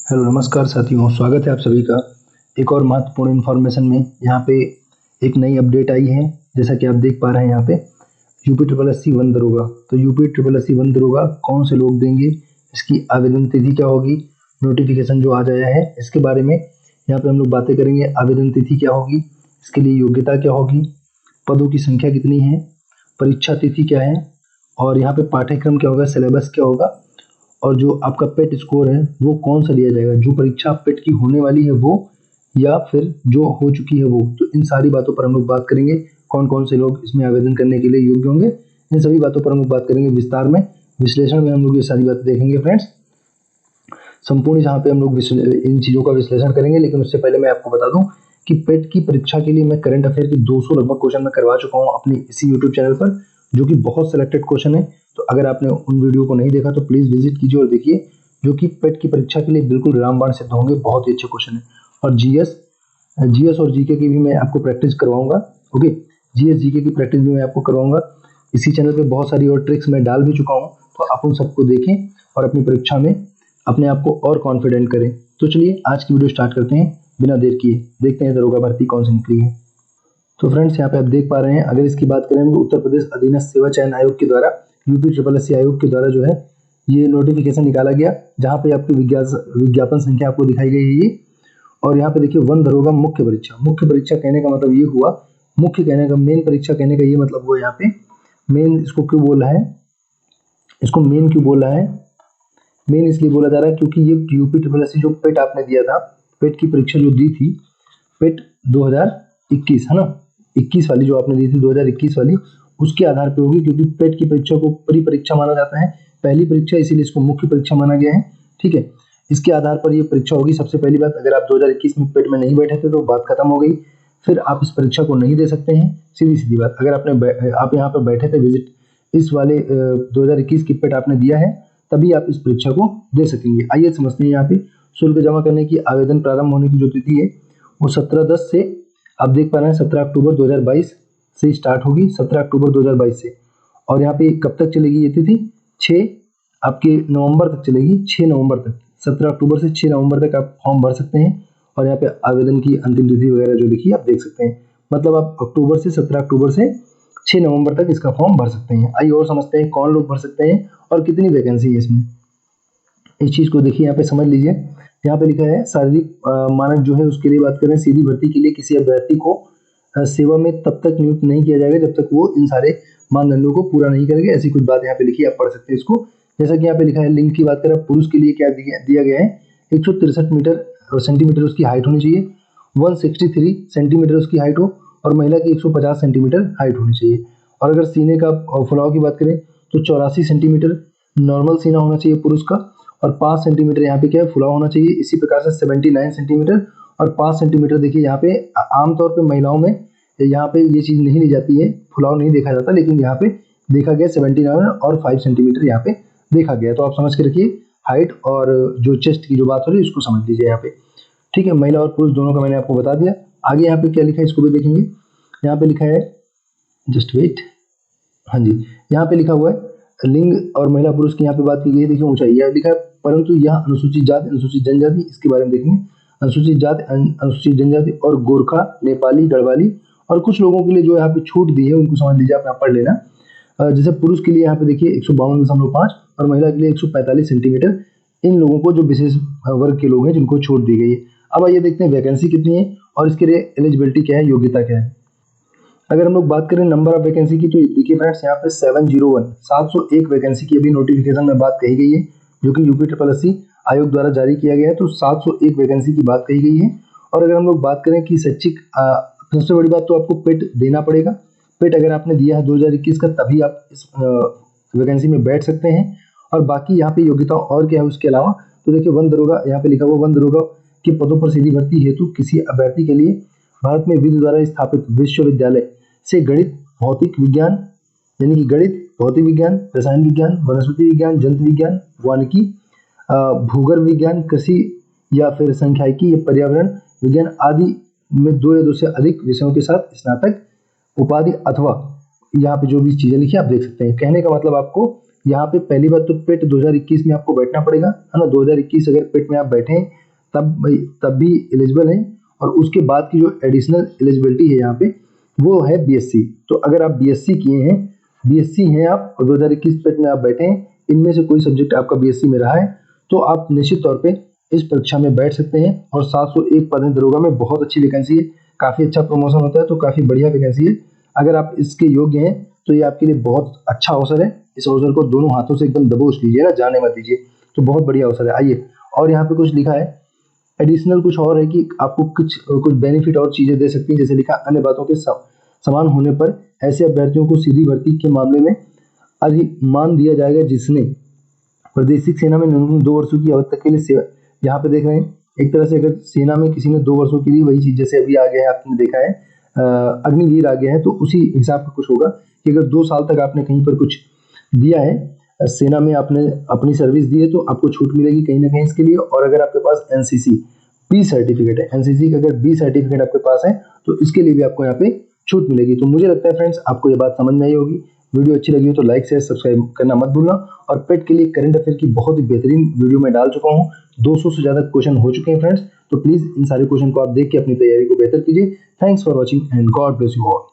Hello नमस्कार साथियों, स्वागत है आप सभी का एक और महत्वपूर्ण इन्फॉर्मेशन में। यहाँ पे एक नई अपडेट आई है। जैसा कि आप देख पा रहे हैं यहाँ पे UP triple S C one दरोगा। तो UP triple S C one दरोगा कौन से लोग देंगे, इसकी आवेदन तिथि क्या होगी, नोटिफिकेशन जो आज आया है इसके बारे में यहाँ पे हम लोग बातें करेंगे। आवेदन तिथि क्या होगी, इसके लिए योग्यता क्या होगी, पदों की संख्या कितनी है, परीक्षा तिथि क्या है, और यहाँ पे पाठ्यक्रम क्या होगा, सिलेबस क्या होगा, और जो आपका पेट स्कोर है वो कौन सा लिया जाएगा, जो परीक्षा पेट की होने वाली है वो या फिर जो हो चुकी है वो। तो इन सारी बातों पर हम लोग बात करेंगे। कौन कौन से लोग इसमें आवेदन करने के लिए योग्य होंगे, इन सभी बातों पर हम लोग बात करेंगे विस्तार में। विश्लेषण में हम लोग ये सारी बातें देखेंगे फ्रेंड्स, संपूर्ण जहाँ पे हम लोग इन चीज़ों का विश्लेषण करेंगे। लेकिन उससे पहले मैं आपको बता दूं कि पेट की परीक्षा के लिए मैं करंट अफेयर की 200 लगभग क्वेश्चन मैं करवा चुका हूँ अपनी इसी यूट्यूब चैनल पर, जो कि बहुत सिलेक्टेड क्वेश्चन है। तो अगर आपने उन वीडियो को नहीं देखा तो प्लीज़ विजिट कीजिए और देखिए, जो कि पेट की परीक्षा के लिए बिल्कुल रामबाण सिद्ध होंगे। बहुत ही अच्छे क्वेश्चन है। और जीएस और जीके की भी मैं आपको प्रैक्टिस करवाऊंगा। ओके, जीएस जीके की प्रैक्टिस भी मैं आपको करवाऊंगा। इसी चैनल पे बहुत सारी और ट्रिक्स मैं डाल भी चुका हूँ, तो आप उन सबको देखें और अपनी परीक्षा में अपने आप को और कॉन्फिडेंट करें। तो चलिए आज की वीडियो स्टार्ट करते हैं बिना देर किए। देखते हैं दरोगा भर्ती कौन सी निकली है। तो फ्रेंड्स यहाँ पे आप देख पा रहे हैं, अगर इसकी बात करें तो उत्तर प्रदेश अधीनस्थ सेवा चयन आयोग के द्वारा, यूपी ट्रिपल एस सी आयोग के द्वारा जो है ये नोटिफिकेशन निकाला गया, जहाँ पे आपकी विज्ञापन संख्या आपको दिखाई गई है ये। और यहाँ पे देखिए वन दरोगा मुख्य परीक्षा। मुख्य परीक्षा कहने का मतलब ये हुआ, मुख्य कहने का, मेन परीक्षा कहने का ये मतलब हुआ यहाँ पे मेन। इसको क्यों बोल रहा है, इसको मेन क्यों बोल रहा है, मेन इसलिए बोला जा रहा है क्योंकि ये यूपी ट्रिपल एस सी जो पेट आपने दिया था, पेट की परीक्षा जो दी थी, पेट 2021 है ना, 21 वाली जो आपने दी थी 2021 वाली, उसके आधार पे होगी। क्योंकि पेट की परीक्षा को प्री परीक्षा माना जाता है, पहली परीक्षा, इसीलिए इसको मुख्य परीक्षा माना गया है। ठीक है, इसके आधार पर ये परीक्षा होगी। सबसे पहली बात, अगर आप 2021 में पेट में नहीं बैठे थे तो बात खत्म हो गई, फिर आप इस परीक्षा को नहीं दे सकते हैं। सीधी सीधी बात, अगर आप यहाँ पर बैठे थे विजिट, इस वाले 2021 की पेट आपने दिया है, तभी आप इस परीक्षा को दे सकेंगे। आइए समझते हैं। यहाँ पे शुल्क जमा करने की आवेदन प्रारंभ होने की जो तिथि है वो 17/10 से, आप देख पा रहे हैं 17 अक्टूबर 2022 से स्टार्ट होगी, 17 अक्टूबर 2022 से। और यहाँ पे कब तक चलेगी ये तिथि, 6 आपके नवंबर तक चलेगी, 6 नवंबर तक। 17 अक्टूबर से 6 नवंबर तक आप फॉर्म भर सकते हैं। और यहाँ पे आवेदन की अंतिम तिथि वगैरह जो लिखी है आप देख सकते हैं। मतलब आप 17 अक्टूबर से 6 नवंबर तक इसका फॉर्म भर सकते हैं। आइए और समझते हैं कौन लोग भर सकते हैं और कितनी वैकेंसी है इसमें। इस चीज़ को देखिए, यहाँ पे समझ लीजिए। यहाँ पे लिखा है शारीरिक मानक जो है उसके लिए बात करें, सीधी भर्ती के लिए किसी अभ्यर्थी को सेवा में तब तक नियुक्त नहीं किया जाएगा जब तक वो इन सारे मानदंडों को पूरा नहीं करेंगे। ऐसी कुछ बात यहाँ पे लिखी है, आप पढ़ सकते हैं इसको। जैसा कि यहाँ पे लिखा है, लिंग की बात करें, पुरुष के लिए क्या दिया गया है, 163 मीटर सेंटीमीटर उसकी हाइट होनी चाहिए, 163 सेंटीमीटर उसकी हाइट हो, और महिला की 150 सेंटीमीटर हाइट होनी चाहिए। और अगर सीने का फुलाव की बात करें तो 84 सेंटीमीटर नॉर्मल सीना होना चाहिए पुरुष का, और 5 सेंटीमीटर यहाँ पे क्या है, फुलाव होना चाहिए। इसी प्रकार से 79 सेंटीमीटर और 5 सेंटीमीटर। देखिए यहाँ पे आमतौर पे महिलाओं में यहाँ पे ये चीज़ नहीं ली जाती है, फुलाव नहीं देखा जाता, लेकिन यहाँ पे देखा गया 79 और 5 सेंटीमीटर यहाँ पे देखा गया। तो आप समझ के रखिए, हाइट और जो चेस्ट की जो बात हो रही है इसको समझ लीजिए यहाँ पे। ठीक है, महिला और पुरुष दोनों का मैंने आपको बता दिया। आगे यहाँ पे क्या लिखा है इसको भी देखेंगे। यहाँ पे लिखा है, जस्ट वेट, हाँ जी, यहाँ पे लिखा हुआ है लिंग और महिला पुरुष की यहाँ पे बात की गई है। देखिए ऊंचाई यह लिखा है, परंतु यह अनुसूचित जाति अनुसूचित जनजाति, इसके बारे में देखेंगे। अनुसूचित जाति अनुसूचित जनजाति और गोरखा, नेपाली, गढ़वाली और कुछ लोगों के लिए जो यहाँ पे छूट दी है उनको समझ लीजिए, आप यहाँ पढ़ लेना। जैसे पुरुष के लिए यहाँ पे देखिए 152.5 और महिला के लिए 145 सेंटीमीटर, इन लोगों को जो विशेष वर्ग के लोग हैं जिनको छूट दी गई है। अब आइए देखते हैं वैकेंसी कितनी है और इसके लिए एलिजिबिलिटी क्या है, योग्यता क्या है। अगर हम लोग बात करें नंबर ऑफ वैकेंसी की, तो देखिए फ्रेंड्स यहाँ पे 701 वैकेंसी की अभी नोटिफिकेशन में बात कही गई है, जो कि यूपी ट्रिपल एस सी आयोग द्वारा जारी किया गया है। तो 701 वैकेंसी की बात कही गई है। और अगर हम लोग बात करें कि शैक्षिक, सबसे बड़ी बात तो आपको पेट देना पड़ेगा। पेट अगर आपने दिया है 2021 का, तभी आप इस वैकेंसी में बैठ सकते हैं। और बाकी यहाँ पे योग्यता और क्या है उसके अलावा, तो देखिए वन दरोगा, यहाँ पे लिखा हुआ वन दरोगा के पदों पर सीधी भर्ती हेतु किसी अभ्यर्थी के लिए भारत में विधि द्वारा स्थापित विश्वविद्यालय से गणित भौतिक विज्ञान, यानी कि गणित भौतिक विज्ञान, रसायन विज्ञान, वनस्पति विज्ञान, जंतु विज्ञान, वानिकी, भूगर्भ विज्ञान, कृषि या फिर संख्यायिकी या पर्यावरण विज्ञान आदि में 2 या 2 से अधिक विषयों के साथ स्नातक उपाधि, अथवा यहाँ पे जो भी चीजें लिखी आप देख सकते हैं। कहने का मतलब आपको यहाँ पे पहली बात तो पेट 2021 में आपको बैठना पड़ेगा, है ना। 2021 अगर पेट में आप बैठे हैं तब भी एलिजिबल हैं। और उसके बाद की जो एडिशनल एलिजिबिलिटी है यहाँ पे वो है बीएससी। तो अगर आप बीएससी किए हैं, बीएससी हैं आप और 2021 पेट में आप बैठे हैं, इनमें से कोई सब्जेक्ट आपका बीएससी में रहा है तो आप निश्चित तौर पे इस परीक्षा में बैठ सकते हैं। और 701 पद है दरोगा में, बहुत अच्छी वैकेंसी है, काफ़ी अच्छा प्रमोशन होता है, तो काफ़ी बढ़िया वैकेंसी है। अगर आप इसके योग्य हैं तो ये आपके लिए बहुत अच्छा अवसर है। इस अवसर को दोनों हाथों से एकदम दबोच लीजिए ना, जाने मत दीजिए। तो बहुत बढ़िया अवसर है। आइए, और यहाँ पे कुछ लिखा है एडिशनल, कुछ और है कि आपको कुछ बेनिफिट और चीज़ें दे सकती हैं। जैसे लिखा, अन्य बातों के समान होने पर ऐसे अभ्यर्थियों को सीधी भर्ती के मामले में अधिक मान दिया जाएगा जिसने प्रादेशिक सेना में न्यूनतम 2 वर्षों की अवधि तक के लिए सेवा। यहाँ पे देख रहे हैं, एक तरह से अगर सेना में किसी ने 2 वर्षों के लिए, वही चीज जैसे अभी आ गया है, आपने देखा है अग्निवीर आ गया है, तो उसी हिसाब का कुछ होगा कि अगर 2 साल तक आपने कहीं पर कुछ दिया है, सेना में आपने अपनी सर्विस दी है, तो आपको छूट मिलेगी कहीं ना कहीं इसके लिए। और अगर आपके पास एनसीसी बी सर्टिफिकेट है, एनसीसी का अगर बी सर्टिफिकेट आपके पास है तो इसके लिए भी आपको यहाँ पे छूट मिलेगी। तो मुझे लगता है फ्रेंड्स आपको ये बात समझ में आई होगी। वीडियो अच्छी लगी हो तो लाइक शेयर सब्सक्राइब करना मत भूलना। और पेट के लिए करंट अफेयर की बहुत ही बेहतरीन वीडियो मैं डाल चुका हूँ, 200 से ज़्यादा क्वेश्चन हो चुके हैं फ्रेंड्स। तो प्लीज़ इन सारे क्वेश्चन को आप देख के अपनी तैयारी को बेहतर कीजिए। Thanks for watching and God bless you all.